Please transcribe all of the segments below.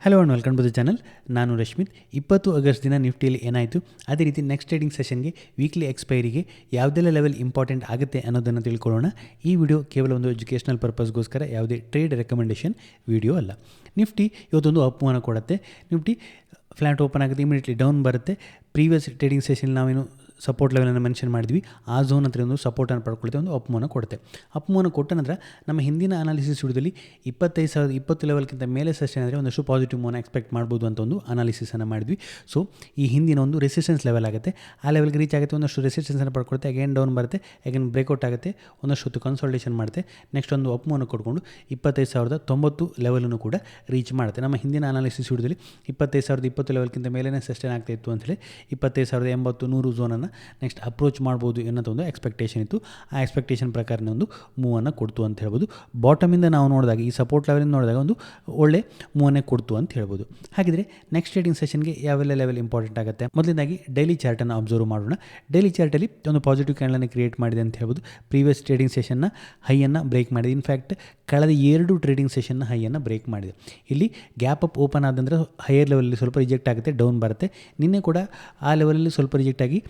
Hello and welcome to the channel. ನಾನು Rashmith. 20 August ದಿನ ನಿಫ್ಟಿಯಲ್ಲಿ ಏನಾಯಿತು, ಅದೇ ರೀತಿ ನೆಕ್ಸ್ಟ್ ಟ್ರೇಡಿಂಗ್ ಸೆಷನ್ಗೆ ವೀಕ್ಲಿ ಎಕ್ಸ್ಪೈರಿಗೆ ಯಾವುದೆಲ್ಲ ಲೆವೆಲ್ ಇಂಪಾರ್ಟೆಂಟ್ ಆಗುತ್ತೆ ಅನ್ನೋದನ್ನು ತಿಳ್ಕೊಳ್ಳೋಣ. ಈ ವಿಡಿಯೋ ಕೇವಲ ಒಂದು ಎಜುಕೇಷನಲ್ ಪರ್ಪಸ್ಗೋಸ್ಕರ ಯಾವುದೇ ಟ್ರೇಡ್ ರೆಕಮೆಂಡೇಷನ್ ವಿಡಿಯೋ ಅಲ್ಲ. ನಿಫ್ಟಿ ಇವತ್ತೊಂದು ಅಪಮಾನ ಕೊಡುತ್ತೆ. ನಿಫ್ಟಿ ಫ್ಲಾಟ್ ಓಪನ್ ಆಗುತ್ತೆ, ಇಮಿಡಿಯೇಟ್ಲಿ ಡೌನ್ ಬರುತ್ತೆ. ಪ್ರೀವಿಯಸ್ ಟ್ರೇಡಿಂಗ್ ಸೆಷನ್ ನಾವೇನು ಸಪೋರ್ಟ್ ಲೆವೆಲನ್ನು ಮೆನ್ಷನ್ ಮಾಡಿದ್ವಿ, ಆ ಝೋನ್ ಹತ್ರ ಒಂದು ಸಪೋರ್ಟನ್ನು ಪಡ್ಕೊಳ್ತೇವೆ, ಒಂದು ಅಪಮಾನ ಕೊಡುತ್ತೆ. ಅಪಮಾನ ಕೊಟ್ಟ ನಂತರ ನಮ್ಮ ಹಿಂದಿನ ಅನಾಲಿಸಿಸ್ ವಿಡಿಯೋದಲ್ಲಿ 25,020 ಲೆವೆಲ್ಗಿಂತ ಮೇಲೆ ಸಸ್ಟೈನ್ ಆದರೆ ಒಂದಷ್ಟು ಪಾಸಿಟಿವ್ ಮೂವ್ನ ಎಕ್ಸ್ಪೆಕ್ಟ್ ಮಾಡ್ಬೋದು ಅಂತ ಒಂದು ಅನಾಲಿಸಿಸನ್ನು ಮಾಡಿದ್ವಿ. ಸೊ ಈ ಹಿಂದಿನ ಒಂದು ರೆಸಿಸ್ಟೆನ್ಸ್ ಲೆವೆಲ್ ಆಗುತ್ತೆ, ಆ ಲೆವೆಲ್ಗೆ ರೀಚ್ ಆಗುತ್ತೆ, ಒಂದಷ್ಟು ರೆಸಿಸ್ಟೆನ್ಸನ್ನು ಪಡ್ಕೊಳುತ್ತೆ, ಅಗೇನ್ ಡೌನ್ ಬರುತ್ತೆ, ಅಗೇನ್ ಬ್ರೇಕ್ಔಟ್ ಆಗುತ್ತೆ, ಒಂದಷ್ಟು ಹೊತ್ತು ಕನ್ಸಲ್ಟೇಷನ್ ಮಾಡುತ್ತೆ, ನೆಕ್ಸ್ಟ್ ಒಂದು ಅಪಮಾನ ಕೊಡ್ಕೊಂಡು 25,090 ಲೆವೆಲನ್ನು ಕೂಡ ರೀಚ್ ಮಾಡುತ್ತೆ. ನಮ್ಮ ಹಿಂದಿನ ಅನಾಲಿಸಿಸ್ ವಿಡಿಯೋದಲ್ಲಿ 25,020 ಲೆವೆಲ್ಗಿಂತ ಮೇಲೇ ಸಸ್ಟೈನ್ ಆಗ್ತಾ ಇತ್ತು ಅಂತೇಳಿ 25,080-100 ಝೋನನ್ನು ನೆಕ್ಸ್ಟ್ ಅಪ್ರೋಚ್ ಮಾಡ್ಬೋದು ಅನ್ನೋದು ಒಂದು ಎಕ್ಸ್ಪೆಕ್ಟೇಷನ್ ಇತ್ತು. ಆ ಎಕ್ಸ್ಪೆಕ್ಟೇಷನ್ ಪ್ರಕಾರನೇ ಒಂದು ಮೂವನ್ನು ಕೊಡ್ತು ಅಂತ ಹೇಳ್ಬೋದು. ಬಾಟಮಿಂದ ನಾವು ನೋಡಿದಾಗ, ಈ ಸಪೋರ್ಟ್ ಲೆವೆಲಿಂದ ನೋಡಿದಾಗ ಒಂದು ಒಳ್ಳೆ ಮೂವನ್ನೇ ಕೊಡ್ತು ಅಂತ ಹೇಳ್ಬೋದು. ಹಾಗಿದ್ರೆ ನೆಕ್ಸ್ಟ್ ಟ್ರೇಡಿಂಗ್ ಸೆಷನ್ಗೆ ಯಾವೆಲ್ಲ ಲೆವೆಲ್ ಇಂಪಾರ್ಟೆಂಟ್ ಆಗುತ್ತೆ, ಮೊದಲನೇದಾಗಿ ಡೈಲಿ ಚಾರ್ಟನ್ನು ಅಬ್ಸರ್ವ್ ಮಾಡೋಣ. ಡೈಲಿ ಚಾರ್ಟಲ್ಲಿ ಒಂದು ಪಾಸಿಟಿವ್ ಕ್ಯಾಂಡಲನ್ನು ಕ್ರಿಯೇಟ್ ಮಾಡಿದೆ ಅಂತ ಹೇಳ್ಬೋದು. ಪ್ರೀವಿಯಸ್ ಟ್ರೇಡಿಂಗ್ ಸೆಷನ್ನ ಹೈಯನ್ನು ಬ್ರೇಕ್ ಮಾಡಿದೆ. ಇನ್ಫ್ಯಾಕ್ಟ್ ಕಳೆದ 2 ಟ್ರೇಡಿಂಗ್ ಸೆಷನ್ನ ಹೈಯನ್ನು ಬ್ರೇಕ್ ಮಾಡಿದೆ. ಇಲ್ಲಿ ಗ್ಯಾಪ್ ಅಪ್ ಓಪನ್ ಆದಂದರೆ ಹೈಯರ್ ಲೆವೆಲಲ್ಲಿ ಸ್ವಲ್ಪ ರಿಜೆಕ್ಟ್ ಆಗುತ್ತೆ, ಡೌನ್ ಬರುತ್ತೆ. ನಿನ್ನೆ ಕೂಡ ಆ ಲೆವೆಲಲ್ಲಿ ಸ್ವಲ್ಪ ರಿಜೆಕ್ಟ್ ಆಗಿ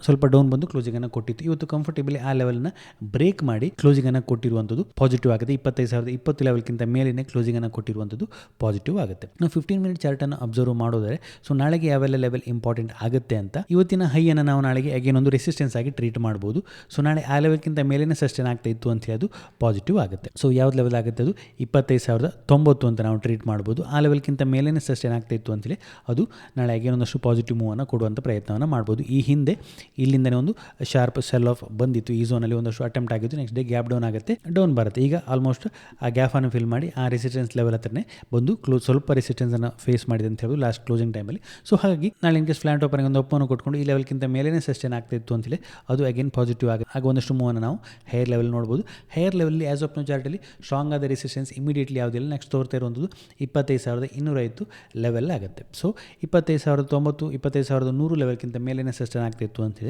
ಸ್ವಲ್ಪ ಡೌನ್ ಬಂದು ಕ್ಲೋಸಿಂಗನ್ನು ಕೊಟ್ಟಿತ್ತು. ಇವತ್ತು ಕಂಫರ್ಟೇಬಲಿ ಆ ಲೆವೆಲ್ನ ಬ್ರೇಕ್ ಮಾಡಿ ಕ್ಲೋಸಿಂಗನ್ನು ಕೊಟ್ಟಿರುವಂಥದ್ದು ಪಾಸಿಟಿವ್ ಆಗುತ್ತೆ. 25,020 ಲೆವೆಲ್ಗಿಂತ ಮೇಲಿನ ಕ್ಲೋಸಿಂಗನ್ನು ಕೊಟ್ಟಿರುವಂಥದ್ದು ಪಾಸಿಟಿವ್ ಆಗುತ್ತೆ. ನಾವು 15 ಮಿನಿಟ್ ಚಾರ್ಟನ್ನು ಅಬ್ಸರ್ವ್ ಮಾಡೋದರೆ, ಸೊ ನಾಳೆಗೆ ಯಾವೆಲ್ಲ ಲೆವೆಲ್ ಇಂಪಾರ್ಟೆಂಟ್ ಆಗುತ್ತೆ ಅಂತ, ಇವತ್ತಿನ ಹೈಯನ್ನು ನಾವು ನಾಳೆಗೆ ಅಗೇನ್ ಒಂದು ರೆಸಿಸ್ಟೆನ್ಸ್ ಆಗಿ ಟ್ರೀಟ್ ಮಾಡ್ಬೋದು. ಸೊ ನಾಳೆ ಆ ಲೆವೆಲ್ಗಿಂತ ಮೇಲಿನ ಸಸ್ಟೈನ್ ಆಗ್ತಾ ಇತ್ತು ಅಂತ ಹೇಳಿ ಅದು ಪಾಸಿಟಿವ್ ಆಗುತ್ತೆ. ಸೊ ಯಾವ್ದು ಲೆವೆಲ್ ಆಗುತ್ತೆ, ಅದು 25,090 ಅಂತ ನಾವು ಟ್ರೀಟ್ ಮಾಡ್ಬೋದು. ಆ ಲೆವೆಲ್ಗಿಂತ ಮೇಲಿನ ಸಸ್ಟೈನ್ ಆಗ್ತಾ ಇತ್ತು ಅಂತೇಳಿ ಅದು ನಾಳೆ ಅಗೇನ್ ಒಂದಷ್ಟು ಪಾಸಿಟಿವ್ ಮೂವನ್ನು ಕೊಡುವಂಥ ಪ್ರಯತ್ನವನ್ನು ಮಾಡ್ಬೋದು. ಈ ಹಿಂದೆ ಇಲ್ಲಿಂದನೇ ಒಂದು ಶಾರ್ಪ್ ಸೆಲ್ ಆಫ್ ಬಂದಿತ್ತು, ಈ ಝೋನಲ್ಲಿ ಒಂದಷ್ಟು ಅಟೆಂಪ್ಟ್ ಆಗಿತ್ತು, ನೆಕ್ಸ್ಟ್ ಡೇ ಗ್ಯಾಪ್ ಡೌನ್ ಆಗುತ್ತೆ, ಡೌನ್ ಬರುತ್ತೆ. ಈಗ ಆಲ್ಮೋಸ್ಟ್ ಆ ಗ್ಯಾಪನ್ನು ಫಿಲ್ ಮಾಡಿ ಆ ರೆಸಿಸ್ಟೆನ್ಸ್ ಲೆವೆಲ್ ಹತ್ರನೇ ಬಂದು ಸ್ವಲ್ಪ ರೆಸಿಸ್ಟೆನ್ಸನ್ನು ಫೇಸ್ ಮಾಡಿದೆ ಅಂತ ಹೇಳಿ ಲಾಸ್ಟ್ ಕ್ಲೋಸಿಂಗ್ ಟೈಮಲ್ಲಿ. ಸೊ ಹಾಗಾಗಿ ನಾಳೆ ಇನ್ ಕೇಸ್ ಫ್ಲಾಟ್ ಓಪನ್ಗೆ ಒಂದು ಅಪ್ಪನ್ನು ಕೊಟ್ಕೊಂಡು ಈ ಲೆವೆಲ್ಗಿಂತ ಮೇಲೇ ಸಸ್ಟೈನ್ ಆಗ್ತಾ ಇತ್ತು ಅಂತೇಳಿ ಅದು ಅಗೇನ್ ಪಾಸಿಟಿವ್ ಆಗುತ್ತೆ. ಆಗ ಒಂದಷ್ಟು ಮೂವನ್ನು ನಾವು ಹೈಯರ್ ಲೆವೆಲ್ ನೋಡ್ಬೋದು. ಹೈಯರ್ ಲೆವೆಲ್ಲಿ ಆಸ್ ಆಫ್ ನೋ ಚಾರ್ಟಲ್ಲಿ ಸ್ಟ್ರಾಂಗ್ ಆದ ರೆಸಿಸ್ಟೆನ್ಸ್ ಇಮಿಡಿಯೇಟ್ಲಿ ಯಾವುದಿಲ್ಲ, ನೆಕ್ಸ್ಟ್ ತೋರ್ತಾ ಇರುವಂಥದ್ದು 25,250 ಲೆವೆಲ್ ಆಗುತ್ತೆ. ಸೊ 25,090, 25,100 ಲೆವೆಲ್ಗಿಂತ ಮೇಲೇ ಸಸ್ಟೈನ್ ಆಗ್ತಾ ಇತ್ತು ಅಂತೇಳಿ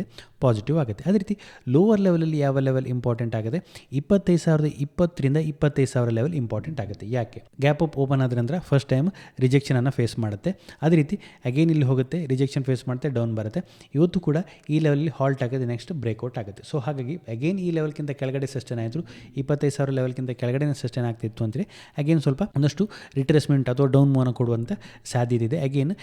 ಪಾಸಿಟಿವ್ ಆಗುತ್ತೆ. ಅದೇ ರೀತಿ ಲೋವರ್ ಲೆವೆಲಲ್ಲಿ ಯಾವ ಲೆವೆಲ್ ಇಂಪಾರ್ಟೆಂಟ್ ಆಗುತ್ತೆ, 25,020ರಿಂದ 25,000 ಲೆವೆಲ್ ಇಂಪಾರ್ಟೆಂಟ್ ಆಗುತ್ತೆ. ಯಾಕೆ, ಗ್ಯಾಪ್ ಅಪ್ ಓಪನ್ ಆದ ನಂತರ ಫಸ್ಟ್ ಟೈಮ್ ರಿಜೆಕ್ಷನನ್ನು ಫೇಸ್ ಮಾಡುತ್ತೆ, ಅದೇ ರೀತಿ ಅಗೇನ್ ಇಲ್ಲಿ ಹೋಗುತ್ತೆ, ರಿಜೆಕ್ಷನ್ ಫೇಸ್ ಮಾಡುತ್ತೆ, ಡೌನ್ ಬರುತ್ತೆ. ಇವತ್ತು ಕೂಡ ಈ ಲೆವೆಲಲ್ಲಿ ಹಾಲ್ಟ್ ಆಗುತ್ತೆ, ನೆಕ್ಸ್ಟ್ ಬ್ರೇಕ್ಔಟ್ ಆಗುತ್ತೆ. ಸೊ ಹಾಗಾಗಿ ಅಗೇನ್ ಈ ಲೆವೆಲ್ಗಿಂತ ಕೆಳಗಡೆ ಸಸ್ಟೈನ್ ಆಯಿತು, 25,000 ಲೆವೆಲ್ಗಿಂತ ಕೆಳಗಡೆ ಸಸ್ಟೈನ್ ಆಗ್ತಿತ್ತು ಅಂತೇಳಿ ಅಗೇನ್ ಸ್ವಲ್ಪ ಒಂದಷ್ಟು ರಿಟ್ರೇಸ್ಮೆಂಟ್ ಅಥವಾ ಡೌನ್ ಮೂವನ್ನು ಕೊಡುವಂಥ ಸಾಧ್ಯತೆ ಇದೆ. ಅಗೇನ್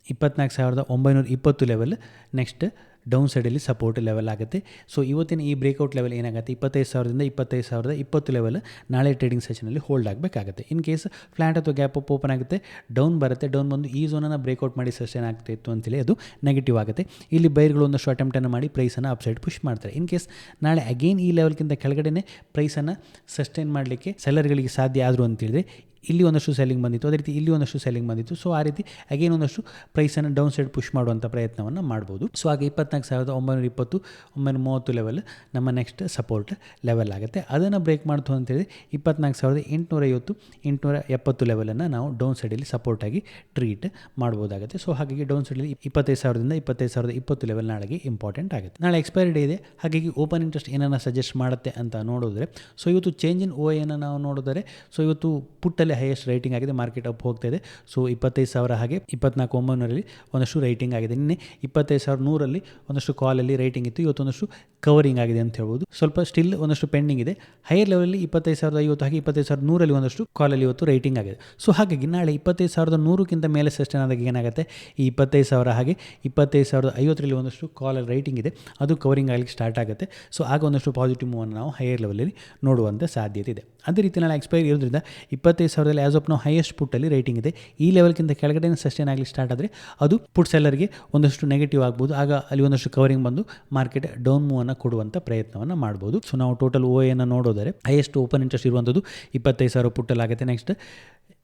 24,920 ಲೆವೆಲ್ ನೆಕ್ಸ್ಟ್ ಡೌನ್ ಸೈಡಲ್ಲಿ ಸಪೋರ್ಟ್ ಲೆವೆಲ್ ಆಗುತ್ತೆ. ಸೊ ಇವತ್ತಿನ ಈ ಬ್ರೇಕ್ಔಟ್ ಲೆವೆಲ್ ಏನಾಗುತ್ತೆ, 25,000ದಿಂದ 25,020 ಲೆವೆಲ್ ನಾಳೆ ಟ್ರೇಡಿಂಗ್ ಸೆಷನಲ್ಲಿ ಹೋಲ್ಡ್ ಆಗಬೇಕಾಗುತ್ತೆ. ಇನ್ ಕೇಸ್ ಫ್ಲಾಟ್ ಅಥವಾ ಗ್ಯಾಪ್ ಅಪ್ ಓಪನ್ ಆಗುತ್ತೆ, ಡೌನ್ ಬರುತ್ತೆ, ಡೌನ್ ಬಂದು ಈ ಝೋನನ್ನು ಬ್ರೇಕ್ಔಟ್ ಮಾಡಿ ಸಸ್ಟೈನ್ ಆಗ್ತಾ ಇತ್ತು ಅಂತೇಳಿ ಅದು ನೆಗೆಟಿವ್ ಆಗುತ್ತೆ. ಇಲ್ಲಿ ಬೈರ್ಗಳು ಒಂದಷ್ಟು ಅಟೆಂಪ್ಟನ್ನು ಮಾಡಿ ಪ್ರೈಸನ್ನು ಅಪ್ಸೈಡ್ ಪುಷ್ ಮಾಡ್ತಾರೆ. ಇನ್ ಕೇಸ್ ನಾಳೆ ಅಗೇನ್ ಈ ಲೆವೆಲ್ಗಿಂತ ಕೆಳಗಡೆ ಪ್ರೈಸನ್ನು ಸಸ್ಟೈನ್ ಮಾಡಲಿಕ್ಕೆ ಸೆಲ್ಲರ್ಗಳಿಗೆ ಸಾಧ್ಯ ಆದರು ಅಂತೇಳಿದರೆ ಇಲ್ಲಿ ಒಂದಷ್ಟು ಸೆಲ್ಲಿಂಗ್ ಬಂದಿತ್ತು, ಅದೇ ರೀತಿ ಇಲ್ಲಿ ಒಂದಷ್ಟು ಸೆಲ್ಲಿಂಗ್ ಬಂದಿತ್ತು. ಸೊ ಆ ರೀತಿ ಅಗೇನ್ ಒಂದಷ್ಟು ಪ್ರೈಸನ್ನು ಡೌನ್ ಸೈಡ್ ಪುಷ್ ಮಾಡುವಂಥ ಪ್ರಯತ್ನವನ್ನು ಮಾಡ್ಬೋದು. ಸೊ ಆಗ 24,920, 930 ಲೆವೆಲ್ ನಮ್ಮ ನೆಕ್ಸ್ಟ್ ಸಪೋರ್ಟ್ ಲೆವೆಲ್ ಆಗುತ್ತೆ. ಅದನ್ನು ಬ್ರೇಕ್ ಮಾಡ್ತು ಅಂತೇಳಿ 24,850, 870 ಲೆವೆಲನ್ನು ನಾವು ಡೌನ್ ಸೈಡಲ್ಲಿ ಸಪೋರ್ಟಾಗಿ ಟ್ರೀಟ್ ಮಾಡ್ಬೋದಾಗುತ್ತೆ. ಸೊ ಹಾಗಾಗಿ ಡೌನ್ ಸೈಡಲ್ಲಿ 25,000ದಿಂದ 25,020 ಲೆವೆಲ್ ನಾಳೆಗೆ ಇಂಪಾರ್ಟೆಂಟ್ ಆಗುತ್ತೆ. ನಾಳೆ ಎಕ್ಸ್ಪೈರಿ ಡೇ ಇದೆ, ಹಾಗಾಗಿ ಓಪನ್ ಇಂಟ್ರೆಸ್ಟ್ ಏನನ್ನು ಸಜೆಸ್ಟ್ ಮಾಡುತ್ತೆ ಅಂತ ನೋಡಿದ್ರೆ, ಸೊ ಇವತ್ತು ಚೇಂಜ್ ಇನ್ ಓ ಎನ್ನು ನಾವು ನೋಡಿದರೆ, ಸೊ ಇವತ್ತು ಪುಟ್ಟಲ್ಲಿ ಹೈಯೆಸ್ಟ್ ರೈಟಿಂಗ್ ಆಗಿದೆ, ಮಾರ್ಕೆಟ್ ಅಪ್ ಹೋಗ್ತಾ ಇದೆ. ಸೊ 25,000 ಹಾಗೆ 24,900ರಲ್ಲಿ ಒಂದಷ್ಟು ರೈಟಿಂಗ್ ಆಗಿದೆ. ನಿನ್ನೆ 25,100ರಲ್ಲಿ ಒಂದಷ್ಟು ಕಾಲಲ್ಲಿ ರೈಟಿಂಗ್ ಇತ್ತು, ಇವತ್ತು ಒಂದಷ್ಟು ಕವರಿಂಗ್ ಆಗಿದೆ ಅಂತ ಹೇಳ್ಬೋದು. ಸ್ವಲ್ಪ ಸ್ಟಿಲ್ ಒಂದಷ್ಟು ಪೆಂಡಿಂಗ್ ಇದೆ. ಹೈಯರ್ ಲೆವೆಲಲ್ಲಿ 25,050 ಹಾಗೆ 25,100ರಲ್ಲಿ ಒಂದಷ್ಟು ಕಾಲಲ್ಲಿ ಇವತ್ತು ರೈಟಿಂಗ್ ಆಗಿದೆ. ಸೊ ಹಾಗಾಗಿ ನಾಳೆ 25,100ಕ್ಕಿಂತ ಮೇಲೆ ಸಸ್ಟೈನ್ ಆದಾಗ ಏನಾಗುತ್ತೆ, ಈ 25,000 ಹಾಗೆ 25,050ರಲ್ಲಿ ಒಂದಷ್ಟು ಕಾಲಲ್ಲಿ ರೈಟಿಂಗ್ ಇದೆ, ಅದು ಕವರಿಂಗ್ ಆಗಲಿಕ್ಕೆ ಸ್ಟಾರ್ಟ್ ಆಗುತ್ತೆ. ಸೊ ಆಗ ಒಂದಷ್ಟು ಪಾಸಿಟಿವ್ ಮೂವನ್ನು ನಾವು ಹೈಯರ್ ಲೆವೆಲಲ್ಲಿ ನೋಡುವಂಥ ಸಾಧ್ಯತೆ ಇದೆ. ಅದೇ ರೀತಿ ನಾಳೆ ಎಕ್ಸ್ಪೈರಿ ಇರೋದ್ರಿಂದ 25,000ರಲ್ಲಿ ಆಸ್ ಆಫ್ ನಾವು ಹೈಯೆಸ್ಟ್ ಪುಟ್ಟಲ್ಲಿ ರೈಟಿಂಗ್ ಇದೆ. ಈ ಲೆವೆಲ್ಗಿಂತ ಕೆಳಗಡೆ ಸಸ್ಟೈನ್ ಆಗಲಿ ಸ್ಟಾರ್ಟ್ ಆದರೆ ಅದು ಪುಟ್ ಸೆಲ್ಲರ್ಗೆ ಒಂದಷ್ಟು ನೆಗೆಟಿವ್ ಆಗ್ಬೋದು. ಆಗ ಅಲ್ಲಿ ಒಂದಷ್ಟು ಕವರಿಂಗ್ ಬಂದು ಮಾರ್ಕೆಟ್ ಡೌನ್ ಮೂವನ್ನು ಕೊಡುವಂಥ ಪ್ರಯತ್ನವನ್ನು ಮಾಡ್ಬೋದು. ಸೊ ನಾವು ಟೋಟಲ್ ಓ ಎನ್ನು ನೋಡೋದರೆ ಹೈಯೆಸ್ಟ್ ಓಪನ್ ಇಂಟ್ರೆಸ್ಟ್ ಇರುವಂಥದ್ದು 25,000 ಪುಟ್ಟಲ್ಲಾಗುತ್ತೆ. ನೆಕ್ಸ್ಟ್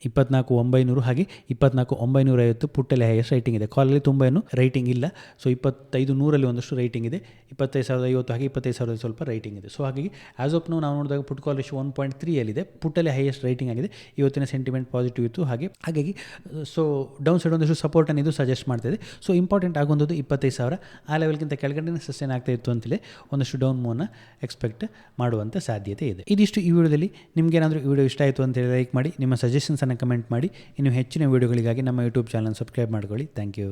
24,900 ಹಾಗೆ 24,950 ಪುಟ್ಟಲ್ಲಿ ಹೈಯೆಸ್ಟ್ ರೈಟಿಂಗ್ ಇದೆ. ಕಾಲಲ್ಲಿ ತುಂಬ ಏನು ರೈಟಿಂಗ್ ಇಲ್ಲ. ಸೊ 25,100ರಲ್ಲಿ ಒಂದಷ್ಟು ರೈಟಿಂಗ್ ಇದೆ, 25,050 ಹಾಗೆ 25,000 ಸ್ವಲ್ಪ ರೈಟಿಂಗ್ ಇದೆ. ಸೊ ಹಾಗಾಗಿ ಆಸ್ ಆಫ್ ನಾವು ನೋಡಿದಾಗ ಪುಟ್ ಕಾಲ್ ರೇಷಿಯೋ 1.3 ಪುಟ್ಟಲ್ಲಿ ಹೈಯೆಸ್ಟ್ ರೈಟಿಂಗ್ ಆಗಿದೆ. ಇವತ್ತಿನ ಸೆಂಟಿಮೆಂಟ್ ಪಾಸಿಟಿವ್ ಇತ್ತು. ಹಾಗಾಗಿ ಸೊ ಡೌನ್ ಸೈಡ್ ಒಂದಷ್ಟು ಸಪೋರ್ಟನ್ನು ಇದು ಸಜೆಸ್ಟ್ ಮಾಡ್ತಾಯಿದೆ. ಸೊ ಇಂಪಾರ್ಟೆಂಟ್ ಆಗುವಂಥದ್ದು 25,000 ಆ ಲೆವೆಲ್ಗಿಂತ ಕೆಳಗಡೆ ಸಸ್ಟೈನ್ ಆಗ್ತಾ ಇತ್ತು ಅಂತಲೇ ಒಂದಷ್ಟು ಡೌನ್ ಮೂವನ್ನು ಎಕ್ಸ್ಪೆಕ್ಟ್ ಮಾಡುವಂಥ ಸಾಧ್ಯತೆ ಇದೆ. ಇದಿಷ್ಟು ಈ ವಿಡಿಯೋದಲ್ಲಿ. ನಿಮಗೇನಾದರೂ ಈ ವಿಡಿಯೋ ಇಷ್ಟ ಆಯಿತು ಅಂತೇಳಿ ಲೈಕ್ ಮಾಡಿ, ನಿಮ್ಮ ಸಜೆಷನ್ಸ್ ಕಮೆಂಟ್ ಮಾಡಿ. ಇನ್ನು ಹೆಚ್ಚಿನ ವೀಡಿಯೋಗಳಿಗಾಗಿ ನಮ್ಮ ಯೂಟ್ಯೂಬ್ ಚಾನಲ್ ಸಬ್ಸ್ಕ್ರೈಬ್ ಮಾಡ್ಕೊಳ್ಳಿ. Thank you.